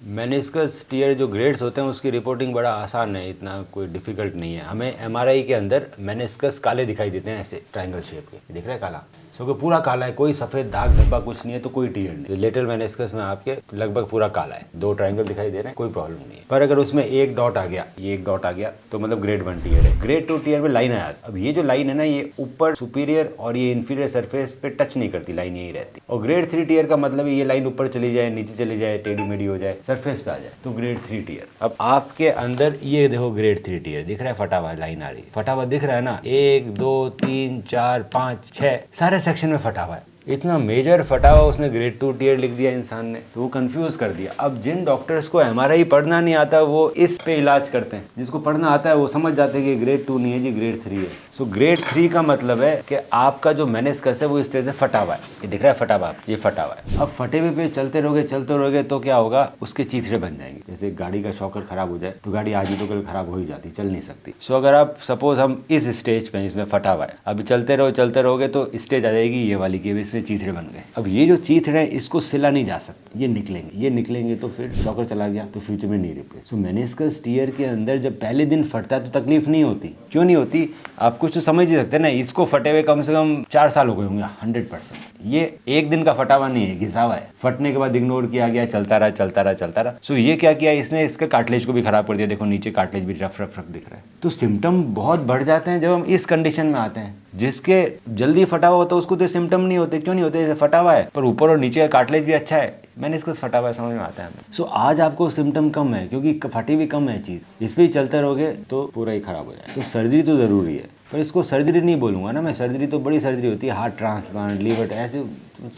Meniscus tier जो grades होते हैं उसकी रिपोर्टिंग बड़ा आसान है, इतना कोई डिफिकल्ट नहीं है। हमें एमआरआई के अंदर मेनिस्कस काले दिखाई देते हैं, ऐसे ट्रायंगल शेप के, दिख रहा है काला, क्योंकि पूरा काला है, कोई सफ़ेद दाग धब्बा कुछ नहीं है, तो कोई टीयर नहीं। लेटरल मेनिस्कस में आपके लगभग पूरा काला है, 2 ट्रायंगल दिखाई दे रहे हैं, कोई प्रॉब्लम नहीं है। पर अगर उसमें एक डॉट आ गया, ये एक डॉट आ गया, तो मतलब ग्रेड 1 टीयर है। ग्रेड 2 टीयर में लाइन आया। अब ये जो लाइन है ना, ये ऊपर सुपीरियर और ये इंफीरियर सरफेस पे टच नहीं करती, लाइन यही रहती। और ग्रेड 3 टीयर का मतलब ये लाइन ऊपर चली जाए, नीचे चली जाए, टेढ़ी मेढ़ी हो जाए, सरफेस पे आ जाए, तो ग्रेड 3 टीयर। अब आपके अंदर ये देखो ग्रेड 3 टीयर दिख रहा है, फटा हुआ लाइन आ रही है, फटा हुआ दिख रहा है ना, 1 2 3 4 5 6 सारे सेक्शन में फटा हुआ है। इतना मेजर फटा हुआ उसने ग्रेड 2 टीयर लिख दिया इंसान ने, तो वो कंफ्यूज कर दिया। अब जिन डॉक्टर्स को एमआरआई पढ़ना नहीं आता वो इस पे इलाज करते हैं, जिसको पढ़ना आता है वो समझ जाते हैं कि ग्रेड 2 नहीं है जी, ग्रेड 3 है। सो ग्रेड 3 का मतलब है कि आपका जो मेनिस्कस है वो इस तरह से फटा हुआ है, ये दिख रहा है फटा हुआ, ये फटा हुआ है। अब फटे हुए पे चलते रहोगे तो क्या होगा, उसके चीथड़े बन जाएंगे। जैसे गाड़ी का शॉकर खराब हो जाए तो गाड़ी आज ही तो कल खराब हो ही जाती, चल नहीं सकती। सो अगर आप सपोज हम इस स्टेज पे, इसमें फटा हुआ है, अभी चलते रहोगे तो स्टेज आ जाएगी ये वाली की, इसमें चीथड़े बन गए। अब ये जो चीथड़े हैं इसको सिला नहीं जा सकता, ये निकलेंगे तो फिर शॉकर चला गया तो फ्यूचर में नहीं रिप्लेस। सो मेनिस्कस टीयर के अंदर जब पहले दिन फटता है तो तकलीफ नहीं होती। क्यों नहीं होती, आप कुछ तो समझ ही सकते हैं ना। इसको फटे हुए कम से कम 4 साल हो गए होंगे 100%। ये एक दिन का फटा हुआ नहीं है, घिसा हुआ है, फटने के बाद इग्नोर किया गया, चलता रहा। सो ये क्या किया इसने, इसके कार्टिलेज को भी खराब कर दिया। देखो नीचे कार्टिलेज भी रफ दिख रहा है। तो सिम्टम बहुत बढ़ जाते हैं जब हम इस कंडीशन में आते हैं। जिसके जल्दी फटा हुआ होता है उसको तो सिम्टम नहीं होते। क्यों नहीं होते, जैसे फटा हुआ है पर ऊपर और नीचे का कार्टिलेज भी अच्छा है, मेनिस्कस फटा हुआ है, समझ में आता है हमें। सो आज आपको सिम्टम कम है क्योंकि फटी भी कम है चीज़, इस पर ही चलते रहोगे तो पूरा ही खराब हो जाए। तो सर्जरी तो ज़रूरी है, पर इसको सर्जरी नहीं बोलूँगा ना मैं। सर्जरी तो बड़ी सर्जरी होती है, हार्ट ट्रांसप्लांट, लीवर, ऐसे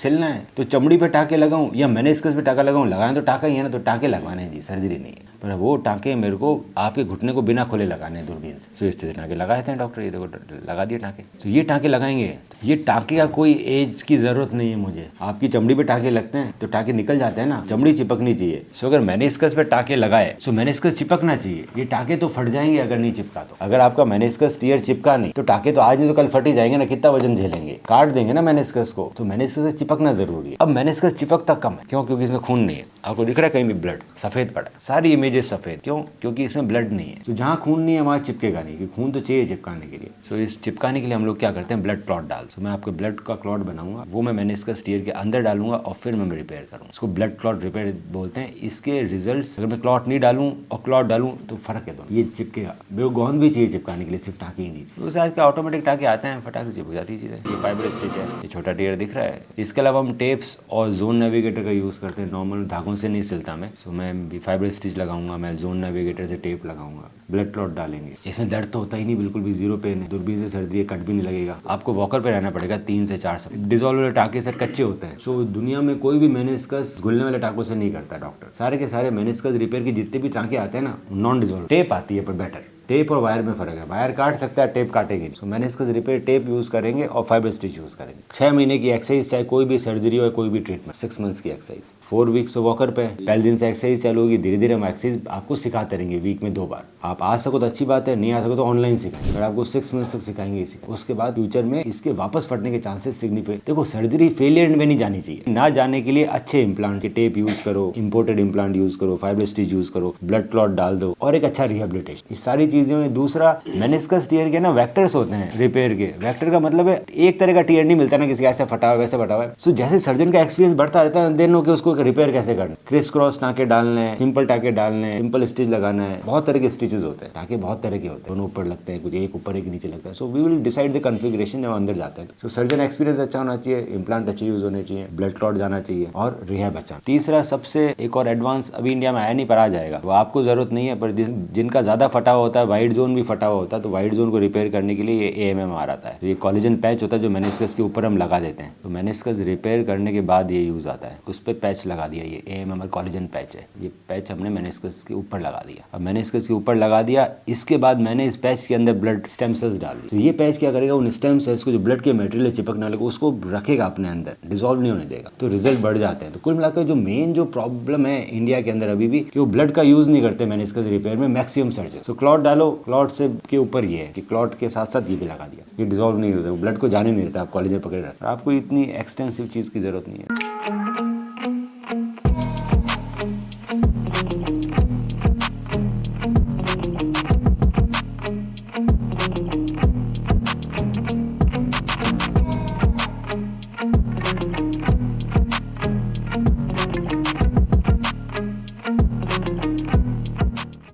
छिलना है तो चमड़ी पे टाँके लगाऊं या मेनिस्कस पे टाँका लगाऊं, लगाएं तो टाँका ही है ना, तो टाँके लगवाने हैं जी, सर्जरी नहीं है। पर वो टाँके मेरे को आपके घुटने को बिना खोले लगाने हैं दूरबीन से। सो इस तरह टाँके लगाए थे डॉक्टर, ये देखो लगा दिए टाँके। तो ये टाँके लगाएंगे, ये टाँके का कोई एज की ज़रूरत नहीं है मुझे। आपकी चमड़ी पे टाँके लगते हैं तो टाँके निकल जाते हैं ना, चमड़ी चिपकनी चाहिए। सो अगर मेनिस्कस पे टाँके लगाए सो मेनिस्कस चिपकना चाहिए। ये टाँके तो फट जाएंगे अगर नहीं चिपका तो। अगर आपका मेनिस्कस टीयर चिपका नहीं तो टाँके तो आज नहीं तो कल फट ही जाएंगे ना, कितना वजन झेलेंगे, काट देंगे ना मेनिस्कस को। तो मेनिस्कस से चिपकना जरूरी है। अब मेनिस्कस चिपकता कम है, क्यों? क्योंकि इसमें खून नहीं है। आपको दिख रहा है कहीं भी ब्लड सफेद पड़ा है, सारी इमेजेस सफेद, क्यों? क्योंकि इसमें ब्लड नहीं है। तो जहाँ खून नहीं है वहाँ चिपकेगा नहीं, क्योंकि खून तो चाहिए चिपकाने के लिए। सो इस चिपकाने के लिए हम लोग क्या करते हैं, ब्लड क्लॉट डाल। सो मैं आपके ब्लड का क्लॉट बनाऊंगा, वो मैं मेनिस्कस टीयर के अंदर डालूंगा और फिर मैं रिपेयर करूँगा। इसको ब्लड क्लॉट रिपेयर बोलते हैं। इसके रिजल्ट, अगर मैं क्लॉट नहीं डालूं और क्लॉट डालूं तो फर्क है दोनों। ये चिपकेगा, गोंद भी चाहिए चिपकाने के लिए, सिर्फ टाँके ही नहीं चाहिए। उस आज के ऑटोमेटिक टाँके आते हैं, फटाक से चिपक जाती है चीज़ें। ये फाइबर स्टिच है, ये छोटा टीयर दिख रहा है। इसके अलावा हम टेप्स और जोन नेविगेटर का यूज़ करते हैं। नॉर्मल धागों से नहीं सिलता मैं, सो मैं फाइबर स्टिच लगाऊंगा, मैं जोन नेविगेटर से टेप लगाऊंगा, ब्लड क्लॉट डालेंगे। इसमें दर्द तो होता ही नहीं, बिल्कुल भी, 0 पेन है। दूरबीन से सर्जरी, कट भी नहीं लगेगा। आपको वॉकर पे रहना पड़ेगा 3 से 4 साल। डिजॉल्व वाले टाँके सर कच्चे होते हैं। सो दुनिया में कोई भी मेनिस्कस घुलने वाले टाँकों से नहीं करता डॉक्टर। सारे के सारे मेनिस्कस रिपेयर के जितने भी टाँके आते हैं ना, नॉन डिजॉल्व टेप आती है, पर बेटर। टेप और वायर में फर्क है, वायर काट सकता है, टेप काटेंगे। सो मेनिस्कस रिपेयर टेप यूज़ करेंगे और फाइबर स्टिच यूज़ करेंगे। 6 महीने की एक्सरसाइज, चाहे कोई भी सर्जरी हो, कोई भी ट्रीटमेंट, 6 मंथ्स की एक्सरसाइज, 4 वीक्स वॉकर पे। पहले दिन से एक्सरसाइज चालू होगी, धीरे धीरे हम एक्सरसाइज आपको सिखाते रहेंगे, वीक में 2 बार। आप आ सको तो अच्छी बात है, नहीं आ सको तो ऑनलाइन सिखाएंगे, पर आपको 6 मंथ्स तक सिखाएंगे इसी। उसके बाद फ्यूचर में इसके वापस फटने के चांसेस सिग्निफिकेंट। देखो सर्जरी फेलियर में नहीं जानी चाहिए। ना जाने के लिए अच्छे इम्प्लांट के टेप यूज़ करो, इंपोर्टेड इम्प्लांट यूज़ करो, फाइबर स्टिच यूज़ करो, ब्लड क्लॉट डाल दो और एक अच्छा रिहेबिलिटेशन। इस सारी चीज़ें में दूसरा, मेनिस्कस टीयर के ना वेक्टर्स होते हैं रिपेयर के। वेक्टर का मतलब है एक तरह का टीयर नहीं मिलता ना, किसी ऐसे फटा हुआ वैसे फटा हुआ है। सो जैसे सर्जन का एक्सपीरियंस बढ़ता रहता है, देन कि उसको रिपेयर कैसे करना, क्रिस क्रॉस टाँके डालने हैं, सिंपल टाँके डालने हैं, सिंपल स्टिच लगाना है। बहुत तरह के स्टिचेस होते हैं, टाँके बहुत तरह के होते हैं, दोनों ऊपर लगते हैं, कुछ एक ऊपर एक नीचे लगता है। So we will decide the configuration जब अंदर जाते हैं। सो सर्जन एक्सपीरियंस अच्छा होना चाहिए, इम्प्लांट अच्छे यूज होने चाहिए, ब्लड क्लॉट जाना चाहिए और रिहैब अच्छा। तीसरा सबसे एक और एडवांस अभी इंडिया में आया नहीं, पर आ जाएगा, वो आपको जरूरत नहीं है, पर जिनका ज्यादा फटा हुआ होता है, वाइड जोन भी फटा हुआ होता है, तो वाइड जोन को रिपेयर करने के लिए ये AMMR आता है। तो ये कोलेजन पैच होता है जो मेनिस्कस के ऊपर हम लगा देते हैं। तो मेनिस्कस रिपेयर करने के बाद ये यूज आता है, उस पर पैच लगा दिया, ये AMMR कोलेजन पैच है। ये पैच हमने मेनिस्कस के ऊपर लगा दिया। अब मेनिस्कस के ऊपर लगा दिया, इसके बाद मैंने इस पैच के अंदर ब्लड स्टेम सेल्स डाल दिए। तो ये पैच क्या करेगा, उन स्टेम सेल्स को जो ब्लड के मटेरियल चिपकने वाले को उसको रखेगा अपने अंदर, डिसॉल्व नहीं होने देगा, तो रिजल्ट बढ़ जाते हैं। तो कुल मिलाकर जो मेन जो प्रॉब्लम है इंडिया के अंदर अभी भी, कि वो ब्लड का यूज नहीं करते मेनिस्कस रिपेयर में मैक्सिमम सर्जन। सो क्लॉट डालो, क्लॉट से के ऊपर ये है कि क्लॉट के साथ साथ ये भी लगा दिया, ये डिसॉल्व नहीं होता, ब्लड को जाने नहीं देता, आप कॉलेज में पकड़े रहते, आपको इतनी एक्सटेंसिव चीज़ की जरूरत नहीं है।